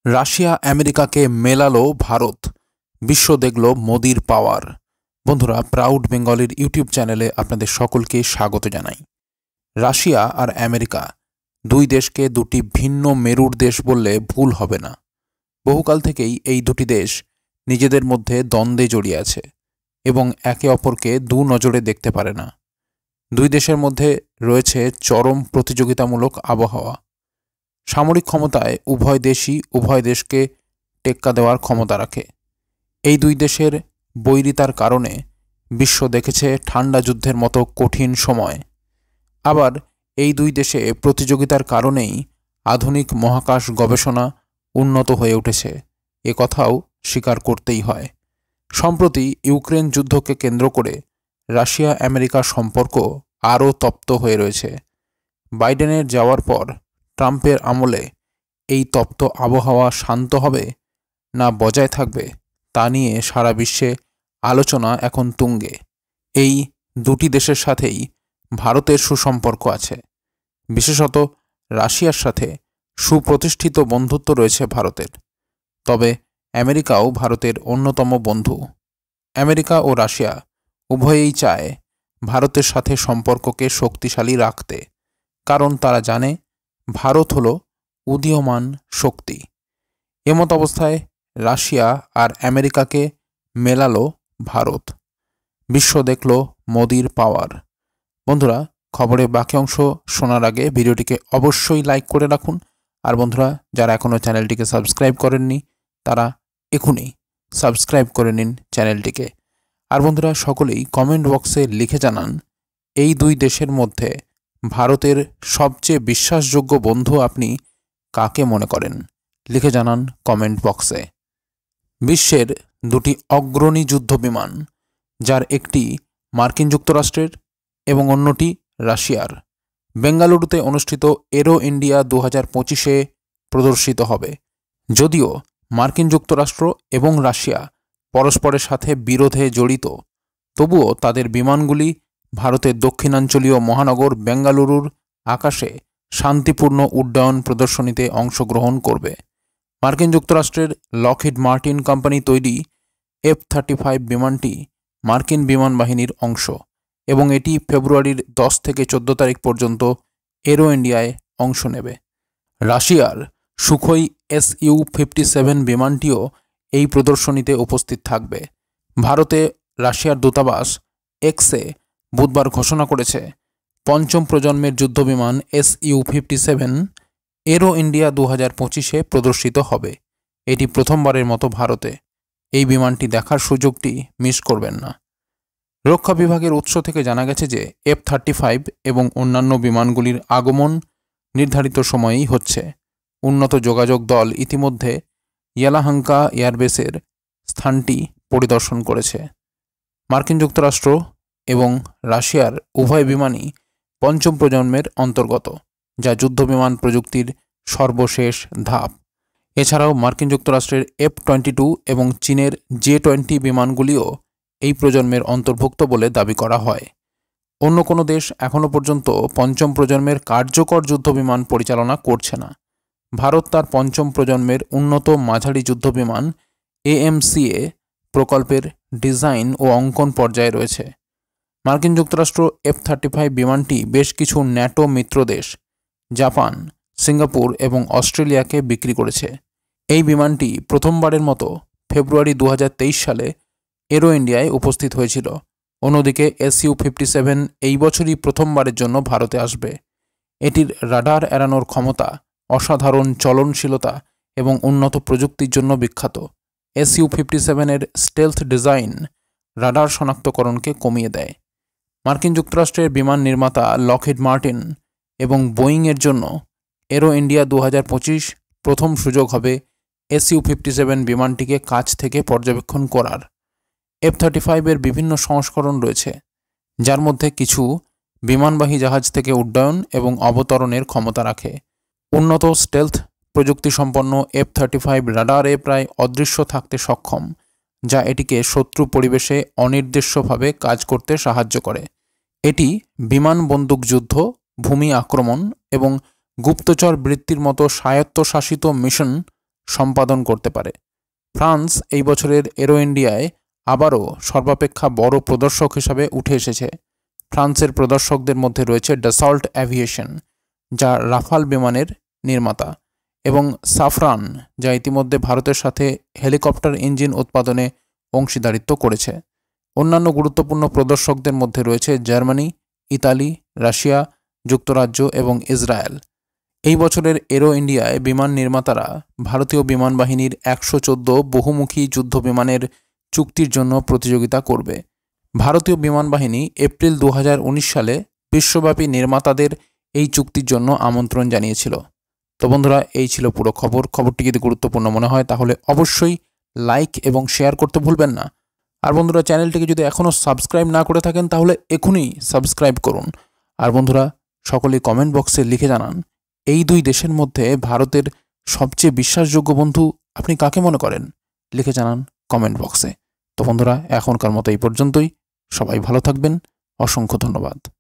Russia আমেরিকাকে মেলালো ভারত, বিশ্ব দেখল মোদির পাওয়ার। বন্ধুরা, প্রাউড বেঙ্গলের ইউটিউব চ্যানেলে আপনাদের সকলকে স্বাগত জানাই। রাশিয়া আর আমেরিকা দুই দেশকে দুটি ভিন্ন মেরুর দেশ বললে ভুল হবে না। বহুকাল থেকেই এই দুটি দেশ নিজেদের মধ্যে দ্বন্দ্বে জড়িয়ে আছে এবং একে অপরকে দু নজরে দেখতে পারে না। দুই দেশের মধ্যে রয়েছে চরম প্রতিযোগিতামূলক আবহাওয়া। সামরিক ক্ষমতায় উভয় দেশই উভয় দেশকে টেক্কা দেওয়ার ক্ষমতা রাখে। এই দুই দেশের বৈরিতার কারণে বিশ্ব দেখেছে ঠান্ডা যুদ্ধের মতো কঠিন সময়। আবার এই দুই দেশে প্রতিযোগিতার কারণেই আধুনিক মহাকাশ গবেষণা উন্নত হয়ে উঠেছে, এ কথাও স্বীকার করতেই হয়। সম্প্রতি ইউক্রেন যুদ্ধকে কেন্দ্র করে রাশিয়া আমেরিকার সম্পর্ক আরও তপ্ত হয়ে রয়েছে। বাইডেনের যাওয়ার পর ট্রাম্পের আমলে এই তপ্ত আবহাওয়া শান্ত হবে না বজায় থাকবে তা নিয়ে সারা বিশ্বে আলোচনা এখন তুঙ্গে। এই দুটি দেশের সাথেই ভারতের সুসম্পর্ক আছে। বিশেষত রাশিয়ার সাথে সুপ্রতিষ্ঠিত বন্ধুত্ব রয়েছে ভারতের। তবে আমেরিকাও ভারতের অন্যতম বন্ধু। আমেরিকা ও রাশিয়া উভয়েই চায় ভারতের সাথে সম্পর্ককে শক্তিশালী রাখতে, কারণ তারা জানে ভারত হল উদীয়মান শক্তি। এমত অবস্থায় রাশিয়া আর আমেরিকাকে মেলালো ভারত, বিশ্ব দেখল মোদির পাওয়ার। বন্ধুরা, খবরের বাকি অংশ শোনার আগে ভিডিওটিকে অবশ্যই লাইক করে রাখুন। আর বন্ধুরা, যারা এখনও চ্যানেলটিকে সাবস্ক্রাইব করেননি তারা এখনই সাবস্ক্রাইব করে নিন চ্যানেলটিকে। আর বন্ধুরা, সকলেই কমেন্ট বক্সে লিখে জানান এই দুই দেশের মধ্যে ভারতের সবচেয়ে বিশ্বাসযোগ্য বন্ধু আপনি কাকে মনে করেন, লিখে জানান কমেন্ট বক্সে। বিশ্বের দুটি অগ্রণী যুদ্ধবিমান, যার একটি মার্কিন যুক্তরাষ্ট্রের এবং অন্যটি রাশিয়ার, বেঙ্গালুরুতে অনুষ্ঠিত এরো ইন্ডিয়া 2025-এ প্রদর্শিত হবে। যদিও মার্কিন যুক্তরাষ্ট্র এবং রাশিয়া পরস্পরের সাথে বিরোধে জড়িত, তবুও তাদের বিমানগুলি ভারতের দক্ষিণাঞ্চলীয় মহানগর বেঙ্গালুরুর আকাশে শান্তিপূর্ণ উড্ডয়ন প্রদর্শনীতে অংশগ্রহণ করবে। মার্কিন যুক্তরাষ্ট্রের লকহিড মার্টিন কোম্পানি তৈরি F-35 বিমানটি মার্কিন বিমান বাহিনীর অংশ এবং এটি ফেব্রুয়ারির 10 থেকে 14 তারিখ পর্যন্ত এরো ইন্ডিয়ায় অংশ নেবে। রাশিয়ার সুখোই Su-57 বিমানটিও এই প্রদর্শনীতে উপস্থিত থাকবে। ভারতে রাশিয়ার দূতাবাস এক্সে বুধবার ঘোষণা করেছে পঞ্চম প্রজন্মের যুদ্ধবিমান Su-57 এরো ইন্ডিয়া 2025-এ প্রদর্শিত হবে। এটি প্রথমবারের মতো ভারতে। এই বিমানটি দেখার সুযোগটি মিস করবেন না। রক্ষা বিভাগের উৎস থেকে জানা গেছে যে F-35 এবং অন্যান্য বিমানগুলির আগমন নির্ধারিত সময়েই হচ্ছে। উন্নত যোগাযোগ দল ইতিমধ্যে ইয়েলাহাঙ্কা এয়ারবেসের স্থানটি পরিদর্শন করেছে। মার্কিন যুক্তরাষ্ট্র এবং রাশিয়ার উভয় বিমানই পঞ্চম প্রজন্মের অন্তর্গত, যা যুদ্ধবিমান প্রযুক্তির সর্বশেষ ধাপ। এছাড়াও মার্কিন যুক্তরাষ্ট্রের F-22 এবং চীনের J-20 বিমানগুলিও এই প্রজন্মের অন্তর্ভুক্ত বলে দাবি করা হয়। অন্য কোনো দেশ এখনও পর্যন্ত পঞ্চম প্রজন্মের কার্যকর যুদ্ধবিমান পরিচালনা করছে না। ভারত তার পঞ্চম প্রজন্মের উন্নত মাঝারি যুদ্ধবিমান AMCA প্রকল্পের ডিজাইন ও অঙ্কন পর্যায়ে রয়েছে। মার্কিন যুক্তরাষ্ট্র F-35 বিমানটি বেশ কিছু ন্যাটো মিত্র দেশ জাপান, সিঙ্গাপুর এবং অস্ট্রেলিয়াকে বিক্রি করেছে। এই বিমানটি প্রথমবারের মতো ফেব্রুয়ারি 2023 সালে এরো ইন্ডিয়ায় উপস্থিত হয়েছিল। অন্যদিকে Su-57 এই বছরই প্রথমবারের জন্য ভারতে আসবে। এটির রাডার এড়ানোর ক্ষমতা, অসাধারণ চলনশীলতা এবং উন্নত প্রযুক্তির জন্য বিখ্যাত। Su-57-এর স্টেলথ ডিজাইন রাডার শনাক্তকরণকে কমিয়ে দেয়। মার্কিন যুক্তরাষ্ট্রের বিমান নির্মাতা লকহিড মার্টিন এবং বোয়িংয়ের জন্য এরো ইন্ডিয়া 2025 প্রথম সুযোগ হবে Su-57 বিমানটিকে কাছ থেকে পর্যবেক্ষণ করার। F-35-এর বিভিন্ন সংস্করণ রয়েছে, যার মধ্যে কিছু বিমানবাহী জাহাজ থেকে উড্ডয়ন এবং অবতরণের ক্ষমতা রাখে। উন্নত স্টেলথ প্রযুক্তিসম্পন্ন F-35 রাডারে প্রায় অদৃশ্য থাকতে সক্ষম, যা এটিকে শত্রু পরিবেশে অনির্দেশ্যভাবে কাজ করতে সাহায্য করে। এটি বিমান বন্দুক যুদ্ধ, ভূমি আক্রমণ এবং গুপ্তচর বৃত্তির মতো স্বায়ত্তশাসিত মিশন সম্পাদন করতে পারে। ফ্রান্স এই বছরের এরো ইন্ডিয়ায় আবারও সর্বাপেক্ষা বড় প্রদর্শক হিসাবে উঠে এসেছে। ফ্রান্সের প্রদর্শকদের মধ্যে রয়েছে ডাসল্ট অ্যাভিয়েশন, যা রাফাল বিমানের নির্মাতা, এবং সাফরান, যা ইতিমধ্যে ভারতের সাথে হেলিকপ্টার ইঞ্জিন উৎপাদনে অংশীদারিত্ব করেছে। অন্যান্য গুরুত্বপূর্ণ প্রদর্শকদের মধ্যে রয়েছে জার্মানি, ইতালি, রাশিয়া, যুক্তরাজ্য এবং ইসরায়েল। এই বছরের এরো ইন্ডিয়ায় বিমান নির্মাতারা ভারতীয় বিমান বাহিনীর 114 বহুমুখী যুদ্ধ বিমানের চুক্তির জন্য প্রতিযোগিতা করবে। ভারতীয় বিমান বাহিনী এপ্রিল 2019 সালে বিশ্বব্যাপী নির্মাতাদের এই চুক্তির জন্য আমন্ত্রণ জানিয়েছিল। তো বন্ধুরা, এই ছিল পুরো খবর। খবরটি যদি গুরুত্বপূর্ণ মনে হয় তাহলে অবশ্যই লাইক এবং শেয়ার করতে ভুলবেন না। আর বন্ধুরা, চ্যানেলটিকে যদি এখনও সাবস্ক্রাইব না করে থাকেন তাহলে এখনই সাবস্ক্রাইব করুন। আর বন্ধুরা, সকলেই কমেন্ট বক্সে লিখে জানান এই দুই দেশের মধ্যে ভারতের সবচেয়ে বিশ্বাসযোগ্য বন্ধু আপনি কাকে মনে করেন? লিখে জানান কমেন্ট বক্সে। তো বন্ধুরা, এখনকার মতো এই পর্যন্তই। সবাই ভালো থাকবেন। অসংখ্য ধন্যবাদ।